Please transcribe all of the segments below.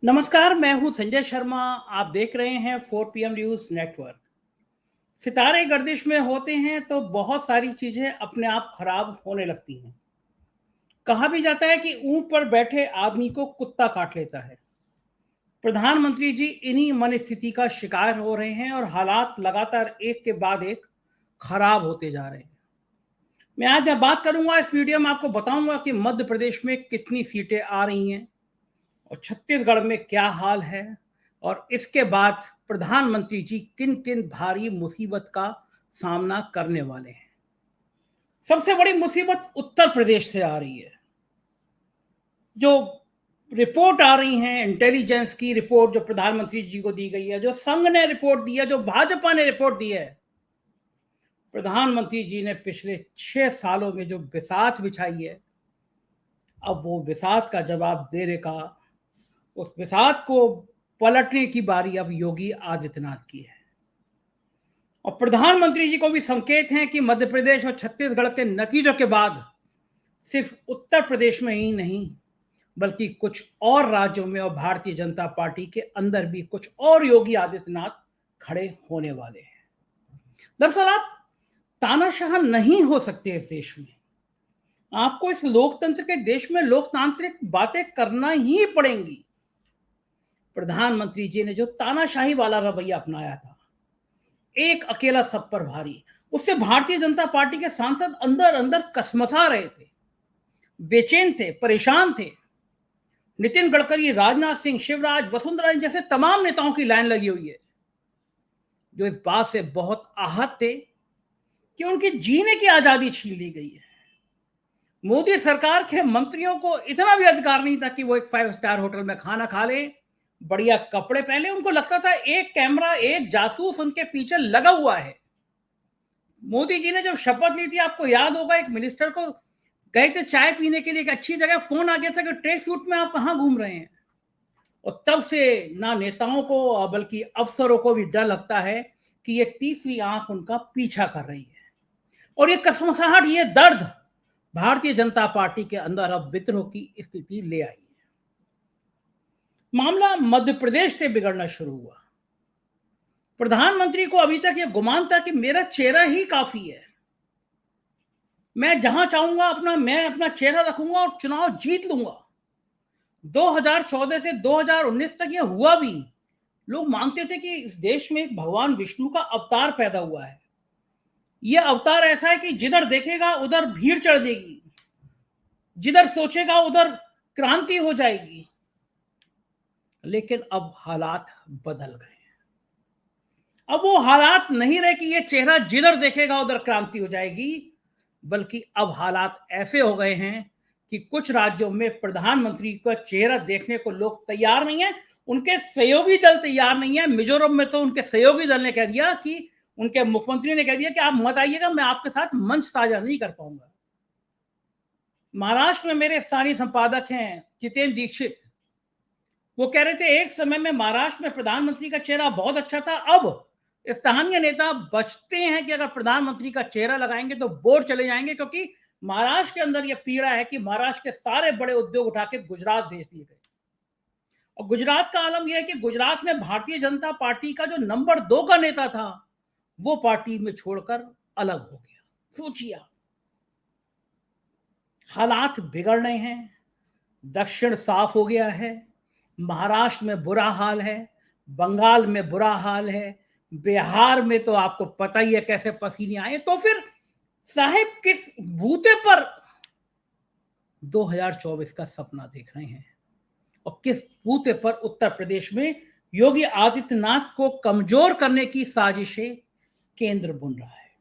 नमस्कार, मैं हूं संजय शर्मा। आप देख रहे हैं 4 PM न्यूज नेटवर्क। सितारे गर्दिश में होते हैं तो बहुत सारी चीजें अपने आप खराब होने लगती हैं। कहा भी जाता है कि ऊंट पर बैठे आदमी को कुत्ता काट लेता है। प्रधानमंत्री जी इन्हीं मन स्थिति का शिकार हो रहे हैं और हालात लगातार एक के बाद एक खराब होते जा रहे हैं। मैं आज बात करूंगा, इस वीडियो में आपको बताऊंगा कि मध्य प्रदेश में कितनी सीटें आ रही हैं और छत्तीसगढ़ में क्या हाल है, और इसके बाद प्रधानमंत्री जी किन किन भारी मुसीबत का सामना करने वाले हैं। सबसे बड़ी मुसीबत उत्तर प्रदेश से आ रही है। जो रिपोर्ट आ रही है, इंटेलिजेंस की रिपोर्ट जो प्रधानमंत्री जी को दी गई है, जो संघ ने रिपोर्ट दी है, जो भाजपा ने रिपोर्ट दी है, प्रधानमंत्री जी ने पिछले 6 सालों में जो बिसात बिछाई है, अब वो बिसात का जवाब देने का, उस बिसात को पलटने की बारी अब योगी आदित्यनाथ की है। और प्रधानमंत्री जी को भी संकेत हैं कि मध्य प्रदेश और छत्तीसगढ़ के नतीजों के बाद सिर्फ उत्तर प्रदेश में ही नहीं, बल्कि कुछ और राज्यों में और भारतीय जनता पार्टी के अंदर भी कुछ और योगी आदित्यनाथ खड़े होने वाले हैं। दरअसल आप तानाशाह नहीं हो सकते इस देश में। आपको इस लोकतंत्र के देश में लोकतांत्रिक बातें करना ही पड़ेंगी। प्रधानमंत्री जी ने जो तानाशाही वाला रवैया अपनाया था, एक अकेला सब पर भारी, उससे भारतीय जनता पार्टी के सांसद अंदर अंदर कसमसा रहे थे, बेचैन थे, परेशान थे। नितिन गडकरी, राजनाथ सिंह, शिवराज, वसुंधरा जैसे तमाम नेताओं की लाइन लगी हुई है, जो इस बात से बहुत आहत थे कि उनकी जीने की आजादी छीन ली गई है। मोदी सरकार के मंत्रियों को इतना भी अधिकार नहीं था कि वो एक 5 स्टार होटल में खाना खा ले, बढ़िया कपड़े पहले। उनको लगता था एक कैमरा, एक जासूस उनके पीछे लगा हुआ है। मोदी जी ने जब शपथ ली थी, आपको याद होगा, एक मिनिस्टर को गए थे चाय पीने के लिए, एक अच्छी जगह, फोन आ गया था कि ट्रेक सूट में आप कहां घूम रहे हैं। और तब से ना नेताओं को बल्कि अफसरों को भी डर लगता है कि ये तीसरी आंख उनका पीछा कर रही है। और ये कसमसाहट, ये दर्द भारतीय जनता पार्टी के अंदर अब विद्रोह की स्थिति ले आई है। मामला मध्य प्रदेश से बिगड़ना शुरू हुआ। प्रधानमंत्री को अभी तक यह गुमान था कि मेरा चेहरा ही काफी है, मैं जहां चाहूंगा मैं अपना चेहरा रखूंगा और चुनाव जीत लूंगा। 2014 से 2019 तक यह हुआ भी। लोग मानते थे कि इस देश में एक भगवान विष्णु का अवतार पैदा हुआ है। यह अवतार ऐसा है कि जिधर देखेगा उधर भीड़ चढ़ जाएगी, जिधर सोचेगा उधर क्रांति हो जाएगी। लेकिन अब हालात बदल गए। अब वो हालात नहीं रहे कि ये चेहरा जिधर देखेगा उधर क्रांति हो जाएगी, बल्कि अब हालात ऐसे हो गए हैं कि कुछ राज्यों में प्रधानमंत्री का चेहरा देखने को लोग तैयार नहीं है, उनके सहयोगी दल तैयार नहीं है। मिजोरम में तो उनके सहयोगी दल ने कह दिया कि, उनके मुख्यमंत्री ने कह दिया कि आप मत आइएगा, मैं आपके साथ मंच साझा नहीं कर पाऊंगा। महाराष्ट्र में मेरे स्थानीय संपादक हैं जितेंद्र दीक्षित, वो कह रहे थे एक समय में महाराष्ट्र में प्रधानमंत्री का चेहरा बहुत अच्छा था। अब स्थानीय नेता बचते हैं कि अगर प्रधानमंत्री का चेहरा लगाएंगे तो वोट चले जाएंगे, क्योंकि महाराष्ट्र के अंदर यह पीड़ा है कि महाराष्ट्र के सारे बड़े उद्योग उठा के गुजरात भेज दिए गए। और गुजरात का आलम यह है कि गुजरात में भारतीय जनता पार्टी का जो नंबर 2 का नेता था, वो पार्टी में छोड़कर अलग हो गया। सोचिए, हालात बिगड़ रहे हैं। दक्षिण साफ हो गया है, महाराष्ट्र में बुरा हाल है, बंगाल में बुरा हाल है, बिहार में तो आपको पता ही है कैसे पसीने आए। तो फिर साहिब किस बूते पर 2024 का सपना देख रहे हैं, और किस बूते पर उत्तर प्रदेश में योगी आदित्यनाथ को कमजोर करने की साजिशें केंद्र बुन रहा है।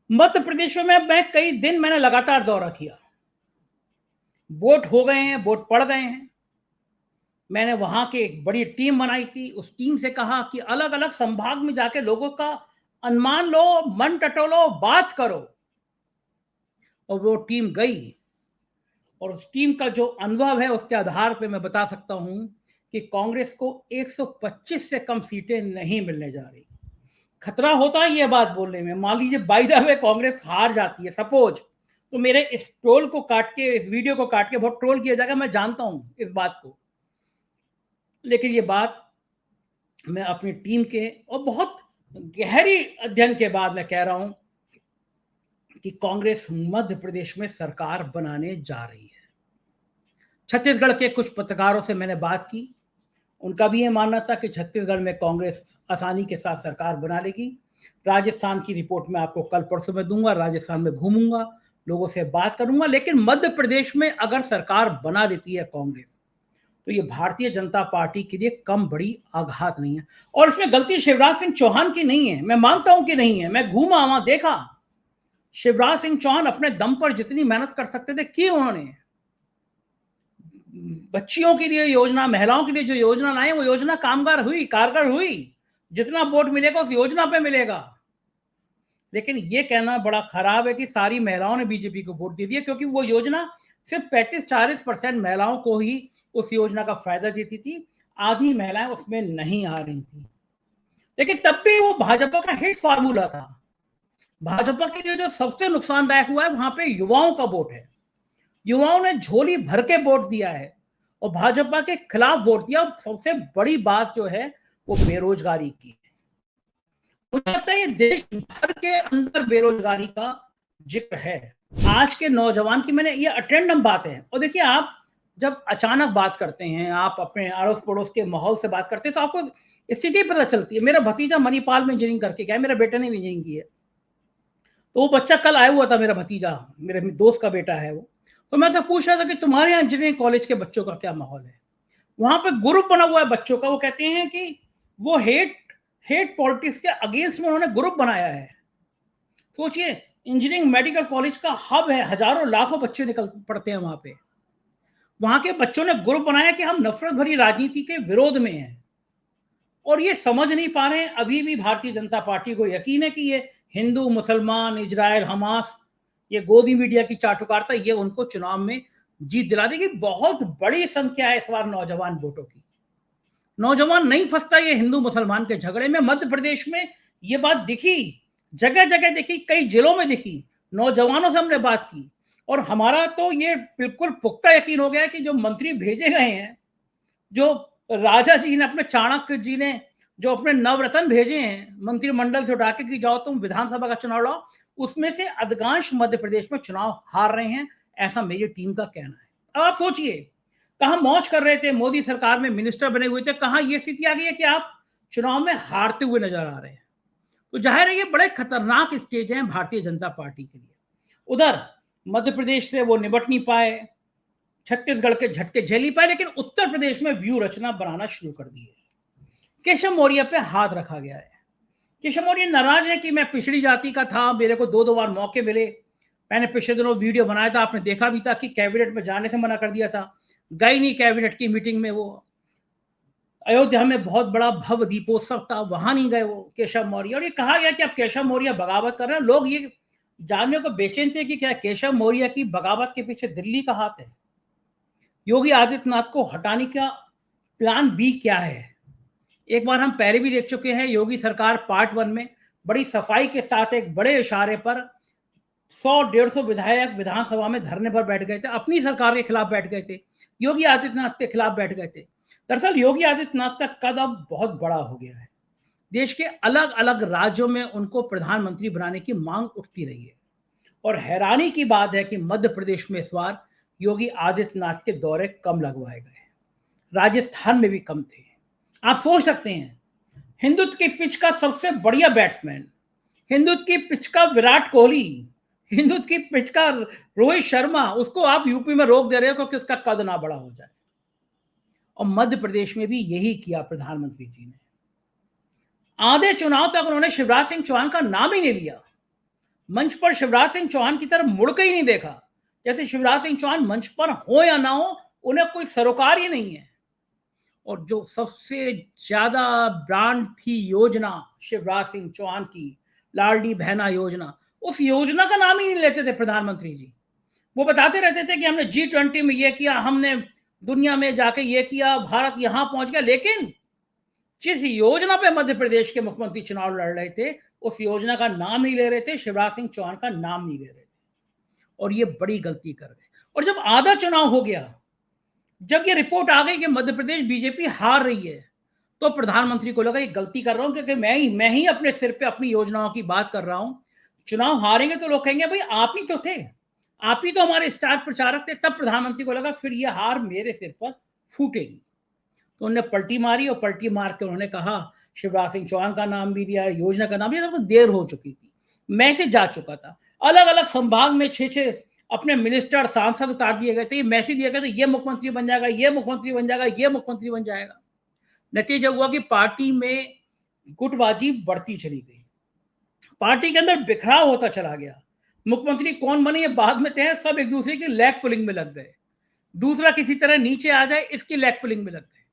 मध्य प्रदेश में मैं कई दिन मैंने लगातार दौरा किया। वोट हो गए हैं, वोट पड़ गए हैं। मैंने वहां की एक बड़ी टीम बनाई थी। उस टीम से कहा कि अलग अलग संभाग में जाके लोगों का अनुमान लो, मन टटोलो, बात करो। और वो टीम गई, और उस टीम का जो अनुभव है उसके आधार पे मैं बता सकता हूं कि कांग्रेस को 125 से कम सीटें नहीं मिलने जा रही। खतरा होता है ये बात बोलने में। मान लीजिए बाय द वे कांग्रेस हार जाती है सपोज, तो मेरे इस ट्रोल को काट के, इस वीडियो को काट के बहुत ट्रोल किया जाएगा, मैं जानता हूं इस बात को। लेकिन ये बात मैं अपनी टीम के और बहुत गहरी अध्ययन के बाद मैं कह रहा हूं कि कांग्रेस मध्य प्रदेश में सरकार बनाने जा रही है। छत्तीसगढ़ के कुछ पत्रकारों से मैंने बात की, उनका भी ये मानना था कि छत्तीसगढ़ में कांग्रेस आसानी के साथ सरकार बना लेगी। राजस्थान की रिपोर्ट मैं आपको कल परसों में दूंगा, राजस्थान में घूमूंगा, लोगों से बात करूंगा, लेकिन मध्य प्रदेश में अगर सरकार बना लेती है कांग्रेस, तो ये भारतीय जनता पार्टी के लिए कम बड़ी आघात नहीं है। और इसमें गलती शिवराज सिंह चौहान की नहीं है, मैं मानता हूं कि नहीं है, मैं घूमा वहां देखा, शिवराज सिंह चौहान अपने दम पर जितनी मेहनत कर सकते थे की उन्होंने। बच्चियों के लिए योजना, महिलाओं के लिए जो योजना लाए वो योजना कामगार हुई, कारगर हुई, जितना वोट मिलेगा उस योजना पे मिलेगा। लेकिन ये कहना बड़ा खराब है कि सारी महिलाओं ने बीजेपी को वोट दे दिया, क्योंकि वो योजना सिर्फ 35-40% महिलाओं को ही उस योजना का फायदा देती थी, आधी महिलाएं उसमें नहीं आ रही थी। लेकिन तब भी वो भाजपा का हिट फार्मूला था। भाजपा के लिए जो सबसे नुकसानदायक हुआ है वहां पे युवाओं का वोट है। युवाओं ने झोली भर के वोट दिया है और भाजपा के खिलाफ वोट दिया। सबसे बड़ी बात जो है वो बेरोजगारी की है। मुझे लगता है ये देश भर के अंदर बेरोजगारी का जिक्र है। आज के नौजवान की, मैंने ये अटेंडम बात है। और देखिए, आप जब अचानक बात करते हैं, आप अपने अड़ोस पड़ोस के माहौल से बात करते हैं, तो आपको स्थिति पता चलती है। मेरा भतीजा मणिपाल में इंजीनियरिंग करके गया है, मेरा बेटा ने भी इंजीनियरिंग की है। तो वो बच्चा कल आया हुआ था, मेरा भतीजा, मेरे दोस्त का बेटा है वो। तो मैं उससे पूछ रहा था कि तुम्हारे यहाँ इंजीनियरिंग कॉलेज के बच्चों का क्या माहौल है। वहां पे ग्रुप बना हुआ है बच्चों का। वो कहते हैं कि वो हेट पॉलिटिक्स के अगेंस्ट में उन्होंने ग्रुप बनाया है। सोचिए, इंजीनियरिंग मेडिकल कॉलेज का हब है, हजारों लाखों बच्चे निकल पड़ते हैं वहां पे। वहां के बच्चों ने ग्रुप बनाया कि हम नफरत भरी राजनीति के विरोध में हैं। और ये समझ नहीं पा रहे हैं अभी भी भारतीय जनता पार्टी को यकीन है कि ये हिंदू, मुसलमान, इजराइल, हमास, ये गोदी मीडिया की चाटुकारिता, ये उनको चुनाव में जीत दिला देगी। बहुत बड़ी संख्या है इस बार नौजवान वोटों की। नौजवान नहीं फंसता ये हिंदू मुसलमान के झगड़े में। मध्य प्रदेश में ये बात दिखी, जगह जगह दिखी, कई जिलों में दिखी। नौजवानों से हमने बात की और हमारा तो ये बिल्कुल पुख्ता यकीन हो गया है कि जो मंत्री भेजे गए हैं, जो राजा जी ने, अपने चाणक्य जी ने जो अपने नवरत्न भेजे हैं मंत्रिमंडल से उठा के कि जाओ तुम विधानसभा का चुनाव लड़ो, उसमें से अधिकांश मध्य प्रदेश में चुनाव हार रहे हैं, ऐसा मेरी टीम का कहना है। अब आप सोचिए, कहां मौज कर रहे थे, मोदी सरकार में मिनिस्टर बने हुए थे, कहां ये स्थिति आ गई है कि आप चुनाव में हारते हुए नजर आ रहे हैं। तो जाहिर है ये बड़े खतरनाक स्टेज हैं भारतीय जनता पार्टी के लिए। उधर मध्य प्रदेश से वो निपट नहीं पाए, छत्तीसगढ़ के झटके झेल नहीं पाए, लेकिन उत्तर प्रदेश में व्यू रचना बनाना शुरू कर दी है। केशव मौर्य पे हाथ रखा गया है। केशव मौर्य नाराज है कि मैं पिछड़ी जाति का था, मेरे को 2-2 बार मौके मिले। मैंने पिछले दिनों वीडियो बनाया था, आपने देखा भी था कि कैबिनेट में जाने से मना कर दिया था, गई नहीं कैबिनेट की मीटिंग में। वो अयोध्या में बहुत बड़ा भव्य दीपोत्सव था, वहां नहीं गए वो केशव मौर्य। और ये कहा गया कि अब केशव मौर्य बगावत कर रहे हैं। लोग ये जानने को बेचैन थे कि क्या केशव मौर्य की बगावत के पीछे दिल्ली का हाथ है, योगी आदित्यनाथ को हटाने का प्लान बी क्या है। एक बार हम पहले भी देख चुके हैं, योगी सरकार पार्ट 1 में बड़ी सफाई के साथ एक बड़े इशारे पर 100-150 विधायक विधानसभा में धरने पर बैठ गए थे, अपनी सरकार के खिलाफ बैठ गए थे, योगी आदित्यनाथ के खिलाफ बैठ गए थे। दरअसल योगी आदित्यनाथ का कद अब बहुत बड़ा हो गया है। देश के अलग अलग राज्यों में उनको प्रधानमंत्री बनाने की मांग उठती रही है। और हैरानी की बात है कि मध्य प्रदेश में इस बार योगी आदित्यनाथ के दौरे कम लगवाए गए, राजस्थान में भी कम थे। आप सोच सकते हैं, हिंदुत्व की पिच का सबसे बढ़िया बैट्समैन, हिंदुत्व की पिच का विराट कोहली, हिंदुत्व की पिच का रोहित शर्मा, उसको आप यूपी में रोक दे रहे हो क्योंकि उसका कद ना बड़ा हो जाए। और मध्य प्रदेश में भी यही किया प्रधानमंत्री जी ने। आधे चुनाव तक उन्होंने शिवराज सिंह चौहान का नाम ही नहीं लिया, मंच पर शिवराज सिंह चौहान की तरफ मुड़ के ही नहीं देखा, जैसे शिवराज सिंह चौहान मंच पर हो या ना हो उन्हें कोई सरोकार ही नहीं है। और जो सबसे ज्यादा ब्रांड थी योजना शिवराज सिंह चौहान की, लाडली बहना योजना, उस योजना का नाम ही नहीं लेते थे प्रधानमंत्री जी। वो बताते रहते थे कि हमने G20 में ये किया, हमने दुनिया में जाके ये किया, भारत यहां पहुंच गया। लेकिन जिस योजना पे मध्य प्रदेश के मुख्यमंत्री चुनाव लड़ रहे थे, उस योजना का नाम नहीं ले रहे थे, शिवराज सिंह चौहान का नाम नहीं ले रहे थे। और ये बड़ी गलती कर गए। और जब आधा चुनाव हो गया जब ये रिपोर्ट आ गई कि मध्य प्रदेश बीजेपी हार रही है, तो प्रधानमंत्री को लगा ये गलती कर रहा हूं, क्योंकि मैं ही अपने सिर पे अपनी योजनाओं की बात कर रहा हूं। चुनाव हारेंगे तो लोग कहेंगे भाई आप ही तो थे, आप ही तो हमारे स्टार प्रचारक थे। तब प्रधानमंत्री को लगा फिर ये हार मेरे सिर पर फूटेगी। तो उन्होंने पलटी मारी, और पलटी मार के उन्होंने कहा, शिवराज सिंह चौहान का नाम भी दिया, योजना का नाम दिया। तो देर हो चुकी थी, मैसेज जा चुका था। अलग अलग संभाग में छह छह अपने मिनिस्टर सांसद उतार दिए गए थे, ये मैसेज दिया गया था, ये मुख्यमंत्री बन जाएगा, ये मुख्यमंत्री बन जाएगा, ये मुख्यमंत्री बन जाएगा। नतीजा हुआ कि पार्टी में गुटबाजी बढ़ती चली गई, पार्टी के अंदर बिखराव होता चला गया। मुख्यमंत्री कौन बने ये बाद में तय है, सब एक दूसरे की लेग पुलिंग में लग गए। दूसरा किसी तरह नीचे आ जाए, इसकी लेग पुलिंग में लग गए।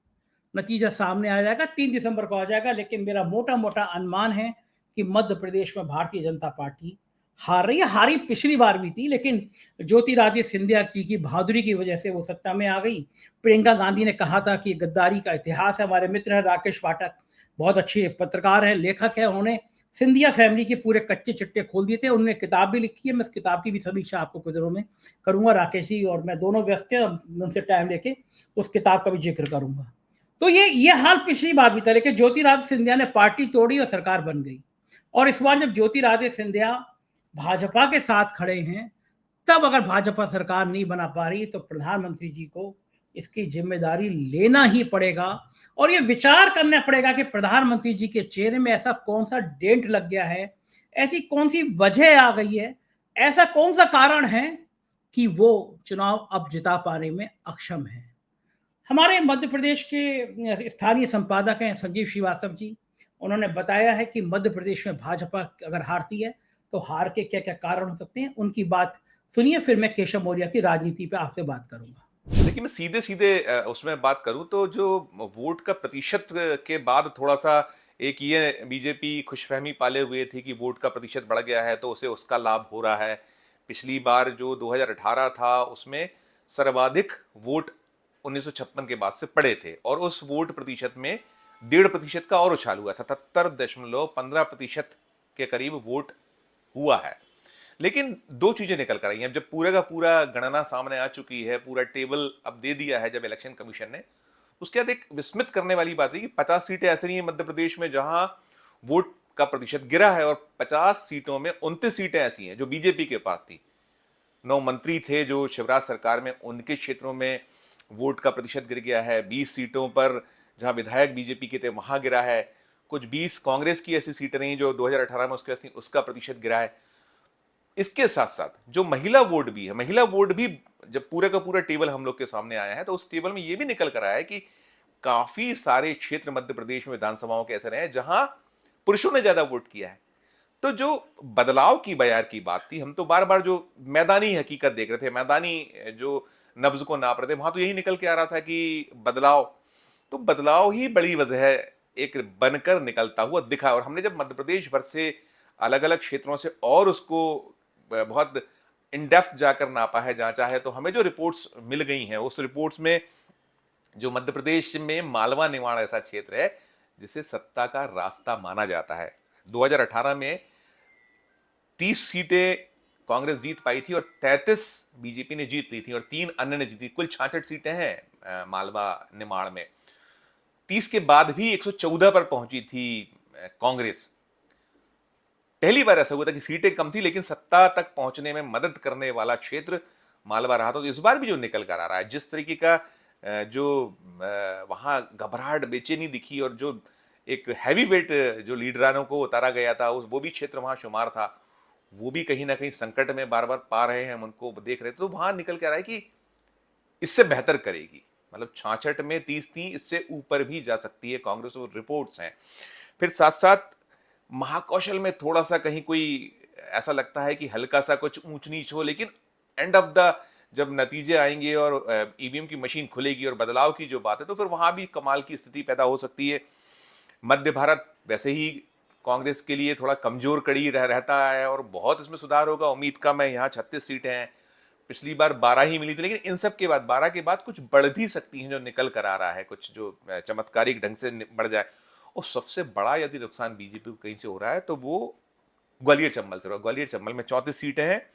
नतीजा सामने आ जाएगा, 3 दिसंबर को आ जाएगा। लेकिन मेरा मोटा मोटा अनुमान है कि मध्य प्रदेश में भारतीय जनता पार्टी हार रही है। हारी पिछली बार भी थी, लेकिन ज्योतिरादित्य सिंधिया जी की बहादुरी की वजह से वो सत्ता में आ गई। प्रियंका गांधी ने कहा था कि गद्दारी का इतिहास है। हमारे मित्र हैं राकेश पाठक, बहुत अच्छे पत्रकार हैं, लेखक है, उन्होंने सिंधिया फैमिली के पूरे कच्चे चिट्टे खोल दिए थे। उन्होंने किताब भी लिखी है, मैं इस किताब की भी समीक्षा आपको कुछ दिनों में करूंगा। राकेश जी और मैं दोनों व्यस्त हैं, उनसे टाइम लेके उस किताब का भी जिक्र करूंगा। तो ये हाल पिछली बार भी था, लेकिन ज्योतिरादित्य सिंधिया ने पार्टी तोड़ी और सरकार बन गई। और इस बार जब ज्योतिरादित्य सिंधिया भाजपा के साथ खड़े हैं, तब अगर भाजपा सरकार नहीं बना पा रही तो प्रधानमंत्री जी को इसकी जिम्मेदारी लेना ही पड़ेगा। और ये विचार करना पड़ेगा कि प्रधानमंत्री जी के चेहरे में ऐसा कौन सा डेंट लग गया है, ऐसी कौन सी वजह आ गई है, ऐसा कौन सा कारण है कि वो चुनाव अब जिता पाने में अक्षम है। हमारे मध्य प्रदेश के स्थानीय संपादक हैं संजीव श्रीवास्तव जी, उन्होंने बताया है कि मध्य प्रदेश में भाजपा अगर हारती है तो हार के क्या क्या कारण हो सकते हैं, उनकी बात सुनिए, फिर मैं केशव मौर्य की राजनीति पे आपसे बात करूंगा। देखिए, मैं सीधे सीधे उसमें बात करूं तो जो वोट का प्रतिशत के बाद थोड़ा सा एक ये बीजेपी खुशफहमी पाले हुए थी कि वोट का प्रतिशत बढ़ गया है तो उसे उसका लाभ हो रहा है। पिछली बार जो 2018 था उसमें सर्वाधिक वोट 1956 के बाद से पड़े थे और उस वोट प्रतिशत में 1.5% का और उछाल हुआ, 77.15% के करीब वोट हुआ है। लेकिन दो चीजें निकल कर आई हैं। जब पूरे का पूरा गणना सामने आ चुकी है, पूरा टेबल अब दे दिया है जब इलेक्शन कमीशन ने, उसके बाद एक विस्मित करने वाली बात है कि 50 सीटें ऐसी नहीं है मध्य प्रदेश में जहां वोट का प्रतिशत गिरा है, और 50 सीटों में 29 सीटें ऐसी हैं जो बीजेपी के पास थी। 9 मंत्री थे जो शिवराज सरकार में, उनके क्षेत्रों में वोट का प्रतिशत गिर गया है। 20 सीटों पर जहां विधायक बीजेपी के थे वहां गिरा है। कुछ 20 कांग्रेस की ऐसी सीटें रही जो 2018 में उसके थी, उसका प्रतिशत गिरा है। इसके साथ साथ जो महिला वोट भी है, महिला वोट भी जब पूरा का पूरा टेबल हम लोग के सामने आया है तो उस टेबल में यह भी निकल कर आया है कि काफी सारे क्षेत्र मध्य प्रदेश में विधानसभाओं के ऐसे रहे हैं जहां पुरुषों ने ज्यादा वोट किया है। तो जो बदलाव की बयार की बात थी, हम तो बार बार जो मैदानी हकीकत देख रहे थे, मैदानी जो नब्ज को नाप रहे थे, वहां तो यही निकल के आ रहा था कि बदलाव, तो बदलाव ही बड़ी वजह एक बनकर निकलता हुआ दिखा। और हमने जब मध्य प्रदेश भर से अलग अलग क्षेत्रों से और उसको बहुत इन डेप्थ जाकर नापा है, जांचा है, तो हमें जो रिपोर्ट्स मिल गई हैं उस रिपोर्ट्स में जो मध्य प्रदेश में मालवा निमाड़ ऐसा क्षेत्र है जिसे सत्ता का रास्ता माना जाता है। 2018 में 30 सीटें कांग्रेस जीत पाई थी और 33 बीजेपी ने जीत ली थी और 3 अन्य ने जीती। कुल 66 सीटें हैं मालवा निमाड़ में। 30 के बाद भी 114 पर पहुंची थी कांग्रेस। पहली बार ऐसा हुआ था कि सीटें कम थी लेकिन सत्ता तक पहुंचने में मदद करने वाला क्षेत्र मालवा रहा था। तो इस बार भी जो निकल कर आ रहा है, जिस तरीके का जो वहां घबराहट, बेचैनी दिखी और जो एक हैवी वेट जो लीडरानों को उतारा गया था, उस वो भी क्षेत्र वहां शुमार था, वो भी कहीं ना कहीं संकट में बार बार पा रहे हैं, हम उनको देख रहे थे। तो वहां निकल के आ रहा है कि इससे बेहतर करेगी, मतलब 66 में 30 थी, इससे ऊपर भी जा सकती है कांग्रेस, और रिपोर्ट्स हैं। फिर साथ साथ महाकौशल में थोड़ा सा कहीं कोई ऐसा लगता है कि हल्का सा कुछ ऊंच नीच हो, लेकिन एंड ऑफ द जब नतीजे आएंगे और ईवीएम की मशीन खुलेगी और बदलाव की जो बात है, तो फिर वहां भी कमाल की स्थिति पैदा हो सकती है। मध्य भारत वैसे ही कांग्रेस के लिए थोड़ा कमजोर कड़ी रहता है और बहुत इसमें सुधार होगा, उम्मीद कम है। यहाँ 36 सीटें हैं, पिछली बार 12 ही मिली थी, लेकिन इन सब के बाद 12 के बाद कुछ बढ़ भी सकती हैं जो निकल कर आ रहा है, कुछ जो चमत्कारिक ढंग से बढ़ जाए। और सबसे बड़ा यदि नुकसान बीजेपी को कहीं से हो रहा है तो वो ग्वालियर चंबल से हो रहा है। ग्वालियर चंबल में 34 सीटें हैं,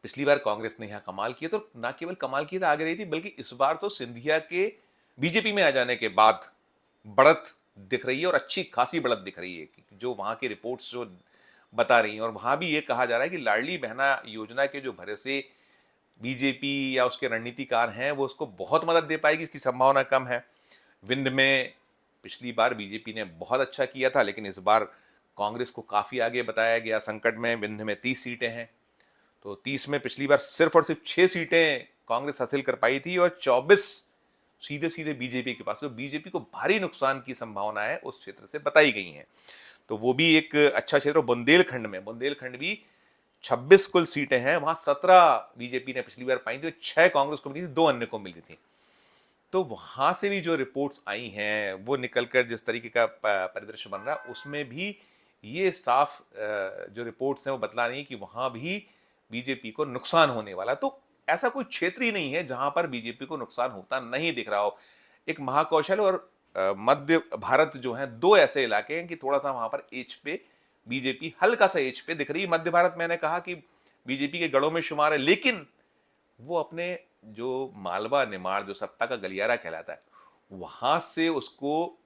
पिछली बार कांग्रेस ने यहाँ कमाल किया, तो ना केवल कमाल किया तो आगे रही थी, बल्कि इस बार तो सिंधिया के बीजेपी में आ जाने के बाद बढ़त दिख रही है, और अच्छी खासी बढ़त दिख रही है, जो वहां की रिपोर्ट्स जो बता रही हैं। और वहां भी ये कहा जा रहा है कि लाडली बहना योजना के जो भरोसे बीजेपी या उसके रणनीतिकार हैं वो उसको बहुत मदद दे पाएगी, इसकी संभावना कम है। विंध्य में पिछली बार बीजेपी ने बहुत अच्छा किया था, लेकिन इस बार कांग्रेस को काफी आगे बताया गया संकट में। विंध्य में 30 सीटें हैं, तो 30 में पिछली बार सिर्फ और सिर्फ 6 सीटें कांग्रेस हासिल कर पाई थी, और 24 सीधे सीधे बीजेपी के पास। तो बीजेपी को भारी नुकसान की संभावना है उस क्षेत्र से बताई गई है। तो वो भी एक अच्छा क्षेत्र। बुंदेलखंड भी 26 कुल सीटें हैं, वहां 17 बीजेपी ने पिछली बार पाई थी, 6 कांग्रेस को मिली थी, 2 अन्य को मिली थी। तो वहां से भी जो रिपोर्ट्स आई हैं वो निकलकर जिस तरीके का परिदृश्य बन रहा है, उसमें भी ये साफ जो रिपोर्ट्स हैं वो बतला रही है कि वहां भी बीजेपी को नुकसान होने वाला। तो ऐसा कोई क्षेत्र ही नहीं है जहां पर बीजेपी को नुकसान होता नहीं दिख रहा हो। एक महाकौशल और मध्य भारत जो है, दो ऐसे इलाके हैं कि थोड़ा सा वहां पर एज पे बीजेपी हल्का सा एज पे दिख रही है। मध्य भारत मैंने कहा कि बीजेपी के गढ़ों में शुमार है, लेकिन वो अपने जो मालवा निमाड़ जो सत्ता का गलियारा कहलाता है, वहां से उसको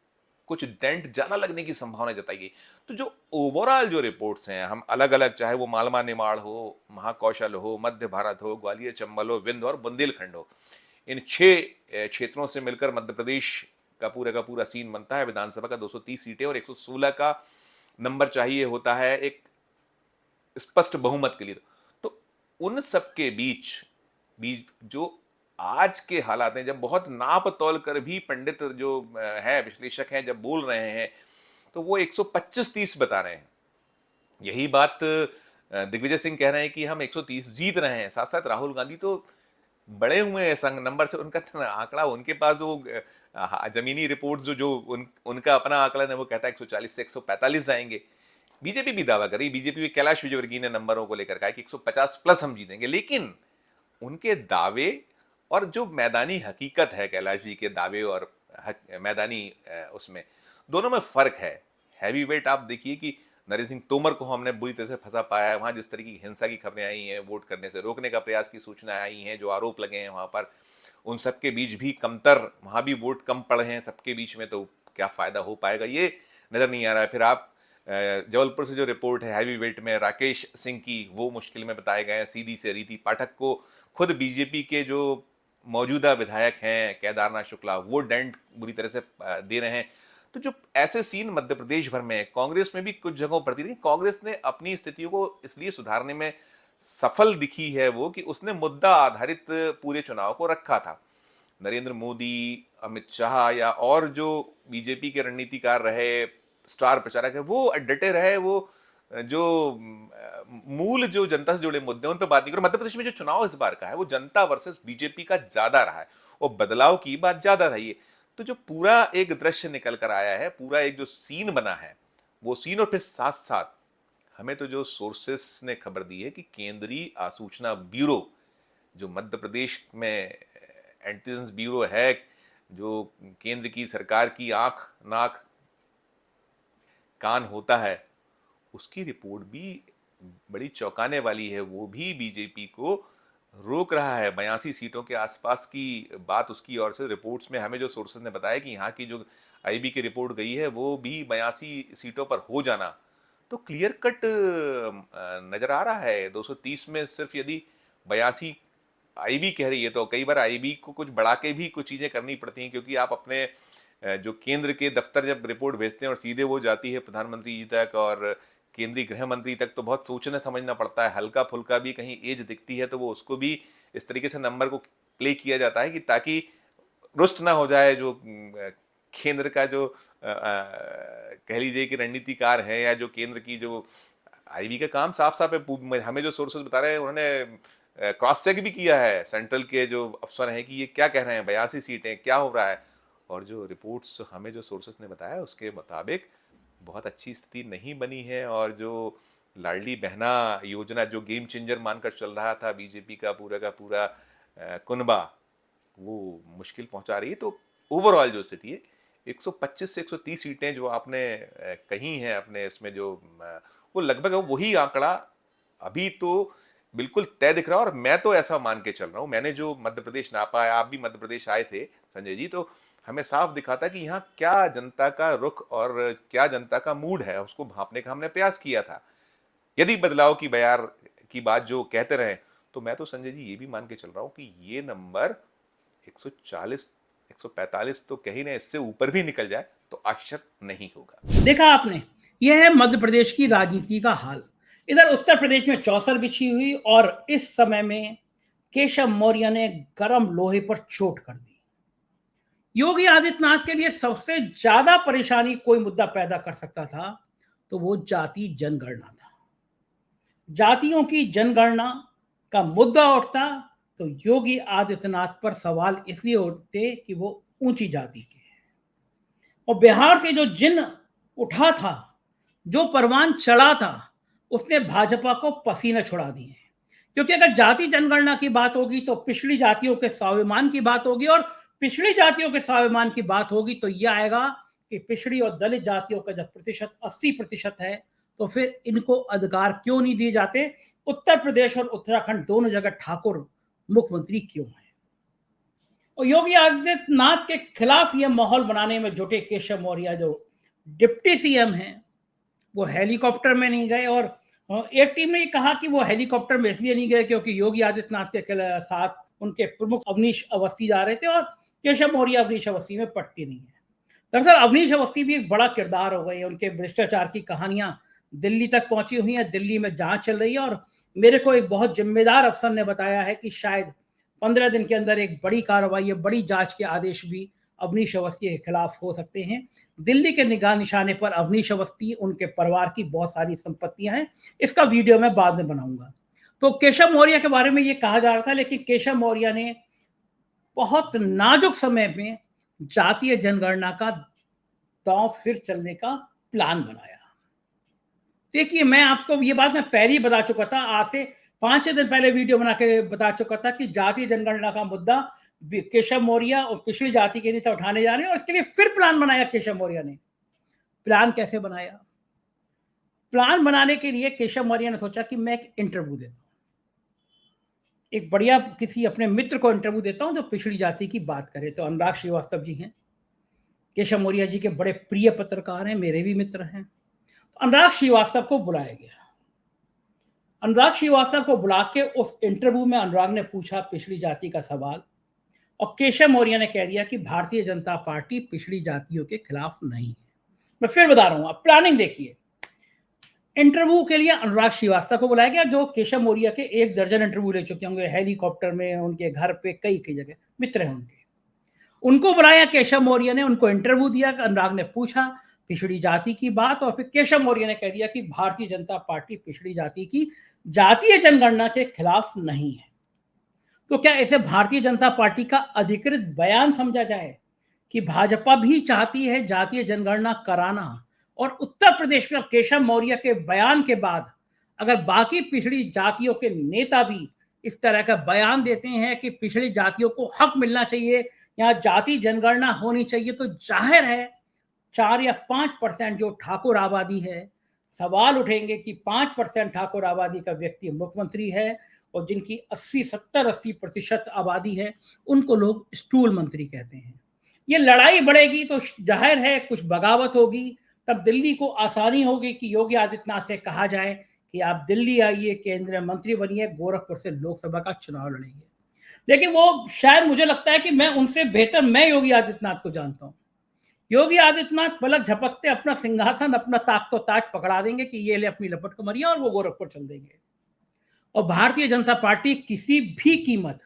कुछ डेंट ज्यादा लगने की संभावना जताई गई। तो जो ओवरऑल जो रिपोर्ट्स हैं, हम अलग अलग, चाहे वो मालवा निमाड़ हो, महाकौशल हो, मध्य भारत हो, ग्वालियर चंबल हो, विंध्य और बुंदेलखंड हो, इन 6 क्षेत्रों से मिलकर मध्य प्रदेश का पूरा सीन बनता है। विधानसभा का 230 सीटें और 116 का नंबर चाहिए होता है एक स्पष्ट बहुमत के लिए। तो उन सबके बीच बीच जो आज के हालात हैं, जब बहुत नाप तौल कर भी पंडित जो है, विश्लेषक हैं, जब बोल रहे हैं, तो वो 125-30 बता रहे हैं। यही बात दिग्विजय सिंह कह रहे हैं कि हम 130 जीत रहे हैं। साथ साथ राहुल गांधी तो बड़े हुए हैं संग नंबर से, उनका आंकड़ा, उनके पास जो जमीनी रिपोर्ट उनका अपना आंकलन है, वो कहता है 140 से 145 आएंगे। बीजेपी भी दावा करी, बीजेपी भी कैलाश विजयवर्गीय ने नंबरों को लेकर कहा कि 150 प्लस हम जीतेंगे। लेकिन उनके दावे और जो मैदानी हकीकत है, कैलाश जी के दावे और मैदानी उसमें दोनों में फर्क है। हैवी वेट आप देखिए कि नरेंद्र सिंह तोमर को हमने बुरी तरह से फंसा पाया है। वहां जिस तरीके की हिंसा की खबरें आई हैं, वोट करने से रोकने का प्रयास की सूचना आई हैं, जो आरोप लगे हैं वहां पर, उन सबके बीच भी कमतर, वहां भी वोट कम पड़े हैं सबके बीच में, तो क्या फायदा हो पाएगा ये नजर नहीं आ रहा है। फिर आप जबलपुर से जो रिपोर्ट है हैवी वेट में राकेश सिंह की, वो मुश्किल में बताए गए हैं। सीधी से रीति पाठक को खुद बीजेपी के जो मौजूदा विधायक हैं केदारनाथ शुक्ला, वो डेंट बुरी तरह से दे रहे हैं। तो जो ऐसे सीन मध्य प्रदेश भर में, कांग्रेस में भी कुछ जगहों पर थी। कांग्रेस ने अपनी स्थितियों को इसलिए सुधारने में सफल दिखी है वो कि उसने मुद्दा आधारित पूरे चुनाव को रखा था। नरेंद्र मोदी, अमित शाह या और जो बीजेपी के रणनीतिकार रहे, स्टार प्रचारक है, वो डटे रहे, वो जो मूल जो जनता से जुड़े मुद्दे उन पर बात नहीं करो। मध्य प्रदेश में जो चुनाव इस बार का है वो जनता वर्सेस बीजेपी का ज्यादा रहा है, और बदलाव की बात ज्यादा रही है। तो जो पूरा एक दृश्य निकल कर आया है, पूरा एक जो सीन बना है, वो सीन, और फिर साथ साथ हमें तो जो सोर्सेस ने खबर दी है कि केंद्रीय आसूचना ब्यूरो, जो मध्य प्रदेश में इंटेलिजेंस ब्यूरो है, जो केंद्र की सरकार की आंख नाक कान होता है, उसकी रिपोर्ट भी बड़ी चौंकाने वाली है। वो भी बीजेपी को रोक रहा है। 82 सीटों के आसपास की बात उसकी ओर से रिपोर्ट्स में हमें जो सोर्सेज ने बताया कि यहाँ की जो आईबी की रिपोर्ट गई है, वो भी 82 सीटों पर हो जाना तो क्लियर कट नजर आ रहा है। 230 में सिर्फ यदि 82 आईबी कह रही है, तो कई बार आईबी को कुछ बढ़ा के भी कुछ चीजें करनी पड़ती हैं, क्योंकि आप अपने जो केंद्र के दफ्तर जब रिपोर्ट भेजते हैं और सीधे वो जाती है प्रधानमंत्री जी तक और केंद्रीय गृह मंत्री तक, तो बहुत सोचना समझना पड़ता है। हल्का फुल्का भी कहीं एज दिखती है तो वो उसको भी इस तरीके से नंबर को प्ले किया जाता है कि ताकि रुष्ट ना हो जाए जो केंद्र का जो कह लीजिए कि रणनीतिकार है, या जो केंद्र की जो आईबी का काम साफ साफ है। हमें जो सोर्सेज बता रहे हैं, उन्होंने क्रॉस चेक भी किया है सेंट्रल के जो अफसर हैं कि ये क्या कह रहे हैं, 82 सीटें क्या हो रहा है। और जो रिपोर्ट्स हमें जो सोर्सेस ने बताया उसके मुताबिक बहुत अच्छी स्थिति नहीं बनी है। और जो लाडली बहना योजना जो गेम चेंजर मानकर चल रहा था बीजेपी का पूरा कुनबा, वो मुश्किल पहुंचा रही है। तो ओवरऑल जो स्थिति है, 125 से 130 सीटें जो आपने कही हैं अपने इसमें, जो वो लगभग वही आंकड़ा अभी तो बिल्कुल तय दिख रहा है। और मैं तो ऐसा मान के चल रहा हूँ, मैंने जो मध्य प्रदेश नापा है, आप भी मध्य प्रदेश आए थे संजय जी, तो हमें साफ दिखा था कि यहाँ क्या जनता का रुख और क्या जनता का मूड है, उसको भांपने का हमने प्रयास किया था। यदि बदलाव की बयार की बात जो कहते रहे, तो मैं तो संजय जी ये भी मान के चल रहा हूँ कि ये नंबर 140 145 तो कहीं ना इससे ऊपर भी निकल जाए तो आश्चर्य नहीं होगा। देखा आपने, यह है मध्य प्रदेश की राजनीति का हाल। इधर उत्तर प्रदेश में चौसर बिछी हुई और इस समय में केशव मौर्य ने गर्म लोहे पर चोट कर दी। योगी आदित्यनाथ के लिए सबसे ज्यादा परेशानी कोई मुद्दा पैदा कर सकता था तो वो जाति जनगणना था। जातियों की जनगणना का मुद्दा उठता तो योगी आदित्यनाथ पर सवाल इसलिए उठते कि वो ऊंची जाति के हैं। और बिहार से जो जिन उठा था, जो परवान चढ़ा था, उसने भाजपा को पसीने छुड़ा दिए। क्योंकि अगर जाति जनगणना की बात होगी तो पिछड़ी जातियों के स्वाभिमान की बात होगी, और पिछड़ी जातियों के स्वाभिमान की बात होगी तो यह आएगा कि पिछड़ी और दलित जातियों का जब प्रतिशत 80% है तो फिर इनको अधिकार क्यों नहीं दिए जाते। उत्तर प्रदेश और उत्तराखंड दोनों जगह ठाकुर मुख्यमंत्री क्यों है। और योगी आदित्यनाथ के खिलाफ यह माहौल बनाने में जुटे केशव मौर्य जो डिप्टी सीएम हैं, वो हेलीकॉप्टर में नहीं गए। और एक टीम ने कहा कि वो हेलीकॉप्टर में इसलिए नहीं गए क्योंकि योगी आदित्यनाथ के साथ उनके प्रमुख अवनीश अवस्थी जा रहे थे और केशव मौर्य अवनीश अवस्थी में पटती नहीं है। दरअसल अवनीश अवस्थी भी एक बड़ा किरदार हो गई है। उनके भ्रष्टाचार की कहानियां दिल्ली तक पहुंची हुई हैं, दिल्ली में जांच चल रही है। और मेरे को एक बहुत जिम्मेदार अफसर ने बताया है कि शायद 15 दिन के अंदर एक बड़ी कार्रवाई, बड़ी जांच के आदेश भी अवनीश अवस्थी के खिलाफ हो सकते हैं। दिल्ली के निगाह निशाने पर अवनीश अवस्थी, उनके परिवार की बहुत सारी संपत्तियां हैं। इसका वीडियो मैं बाद में बनाऊंगा। तो केशव मौर्य के बारे में ये कहा जा रहा था, लेकिन केशव मौर्य ने बहुत नाजुक समय में जातीय जनगणना का दांव फिर चलने का प्लान बनाया। देखिए, मैं आपको ये बात मैं पहले ही बता चुका था, आज से 5 दिन पहले वीडियो बना के बता चुका था कि जातीय जनगणना का मुद्दा केशव मौर्य और पिछड़ी जाति के नेता उठाने जा रहे हैं। और इसके लिए फिर प्लान बनाया केशव मौर्य ने। प्लान कैसे बनाया? प्लान बनाने के लिए केशव मौर्य ने सोचा कि मैं एक इंटरव्यू देता हूं, एक बढ़िया किसी अपने मित्र को इंटरव्यू देता हूं जो पिछड़ी जाति की बात करे। तो अनुराग श्रीवास्तव जी हैं, केशव मौर्य जी के बड़े प्रिय पत्रकार हैं, मेरे भी मित्र हैं। तो अनुराग श्रीवास्तव को बुलाया गया। अनुराग श्रीवास्तव को बुला के उस इंटरव्यू में अनुराग ने पूछा पिछड़ी जाति का सवाल, और केशव मौर्य ने कह दिया कि भारतीय जनता पार्टी पिछड़ी जातियों के खिलाफ नहीं है। मैं फिर बता रहा हूं, आप प्लानिंग देखिए। इंटरव्यू के लिए अनुराग श्रीवास्तव को बुलाया गया, जो केशव मौर्य के 1 दर्जन इंटरव्यू ले चुके होंगे, हेलीकॉप्टर में, उनके घर पे, कई कई जगह मित्र हैं उनके। उनको बुलाया केशव मौर्य ने, उनको इंटरव्यू दिया। अनुराग ने पूछा पिछड़ी जाति की बात, और फिर केशव मौर्य ने कह दिया कि भारतीय जनता पार्टी पिछड़ी जाति की जातीय जनगणना के खिलाफ नहीं है। तो क्या इसे भारतीय जनता पार्टी का अधिकृत बयान समझा जाए कि भाजपा भी चाहती है जातीय जनगणना कराना? और उत्तर प्रदेश में केशव मौर्य के बयान के बाद अगर बाकी पिछड़ी जातियों के नेता भी इस तरह का बयान देते हैं कि पिछड़ी जातियों को हक मिलना चाहिए, यहाँ जाति जनगणना होनी चाहिए, तो जाहिर है 4 या 5% जो ठाकुर आबादी है, सवाल उठेंगे कि 5% ठाकुर आबादी का व्यक्ति मुख्यमंत्री है और जिनकी 80 आबादी है उनको लोग स्टूल मंत्री कहते हैं। ये लड़ाई बढ़ेगी तो जाहिर है कुछ बगावत होगी, तब दिल्ली को आसानी होगी कि योगी आदित्यनाथ से कहा जाए कि आप दिल्ली आइए, केंद्रीय मंत्री बनिए, गोरखपुर से लोकसभा का चुनाव लड़ेंगे। लेकिन वो शायद, मुझे लगता है कि मैं उनसे बेहतर मैं योगी आदित्यनाथ को जानता हूं। योगी आदित्यनाथ पलक झपकते अपना सिंहासन, अपना ताकतो ताज पकड़ा देंगे कि ये ले अपनी लपट को मरिया, और वो गोरखपुर चल देंगे। और भारतीय जनता पार्टी किसी भी कीमत,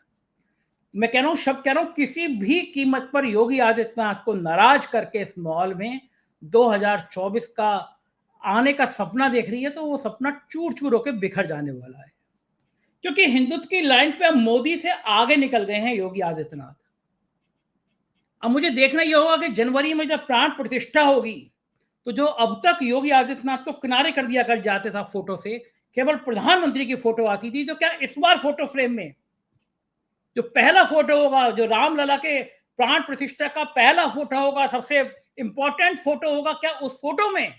मैं कह रहा हूं, शब्द कह रहा हूं, किसी भी कीमत पर योगी आदित्यनाथ को नाराज करके इस माहौल में 2024 का आने का सपना देख रही है तो वो सपना चूर चूर होकर बिखर जाने वाला है। क्योंकि हिंदुत्व की लाइन पे अब मोदी से आगे निकल गए हैं योगी आदित्यनाथ। अब मुझे देखना यह होगा कि जनवरी में जब प्राण प्रतिष्ठा होगी तो जो अब तक योगी आदित्यनाथ को किनारे कर दिया कर जाते था फोटो से, केवल प्रधानमंत्री की फोटो आती थी, तो क्या इस बार फोटो फ्रेम में जो पहला फोटो होगा, जो रामलला के प्राण प्रतिष्ठा का पहला फोटो होगा, सबसे इंपॉर्टेंट फोटो होगा, क्या उस फोटो में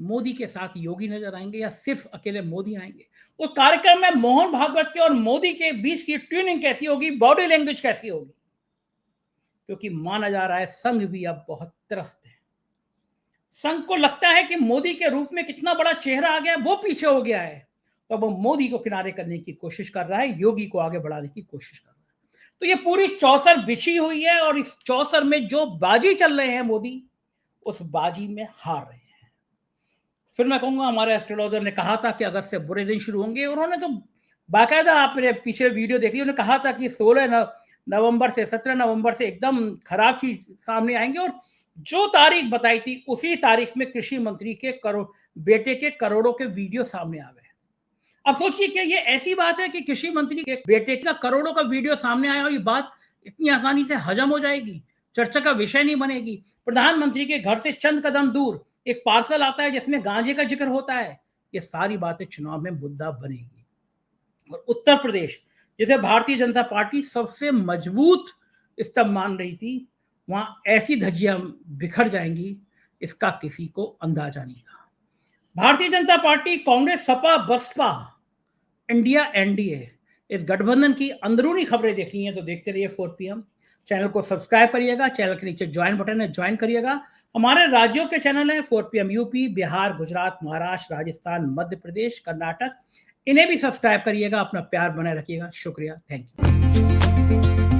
मोदी के साथ योगी नजर आएंगे या सिर्फ अकेले मोदी आएंगे? उस कार्यक्रम में मोहन भागवत के और मोदी के बीच की ट्यूनिंग कैसी होगी, बॉडी लैंग्वेज कैसी होगी? क्योंकि माना जा रहा है संघ भी अब बहुत त्रस्त है। संघ को लगता है कि मोदी के रूप में कितना बड़ा चेहरा आ गया, वो पीछे हो गया है, तो वो मोदी को किनारे करने की कोशिश कर रहा है, योगी को आगे बढ़ाने की कोशिश कर रहा है। तो ये पूरी चौसर बिछी हुई है और इस चौसर में जो बाजी चल रहे हैं मोदी, उस बाजी में हार रहे हैं। फिर मैं कहूंगा, हमारे एस्ट्रोलॉजर ने कहा था कि अगस्त से बुरे दिन शुरू होंगे, उन्होंने तो बाकायदा, आपने पीछे वीडियो देखी, उन्होंने कहा था कि 16 नवंबर से 17 नवंबर से एकदम खराब चीज सामने आएंगे, और जो तारीख बताई थी उसी तारीख में कृषि मंत्री के बेटे के करोड़ों के वीडियो सामने आ गए। अब सोचिए कि ये ऐसी बात है कि कृषि मंत्री के बेटे का करोड़ों का वीडियो सामने आया और ये बात इतनी आसानी से हजम हो जाएगी, चर्चा का विषय नहीं बनेगी? प्रधानमंत्री के घर से चंद कदम दूर एक पार्सल आता है जिसमें गांजे का जिक्र होता है, ये सारी बातें चुनाव में मुद्दा बनेगी। और उत्तर प्रदेश, जिसे भारतीय जनता पार्टी सबसे मजबूत स्तंभ मान रही थी, वहां ऐसी धज्जियां बिखर जाएंगी, इसका किसी को अंदाजा नहीं था। Bharatiya Janata party, Congress, Sapa, Basapa, India, NDA, इस गठबंधन की अंदरूनी खबरें देखनी है तो देखते रहिए 4 PM। चैनल को सब्सक्राइब करिएगा, चैनल के नीचे ज्वाइन बटन है, ज्वाइन करिएगा। हमारे राज्यों के चैनल हैं 4 PM यूपी, बिहार, गुजरात, महाराष्ट्र, राजस्थान, मध्य प्रदेश, कर्नाटक, इन्हें भी सब्सक्राइब करिएगा। अपना प्यार बनाए रखिएगा। शुक्रिया, थैंक यू।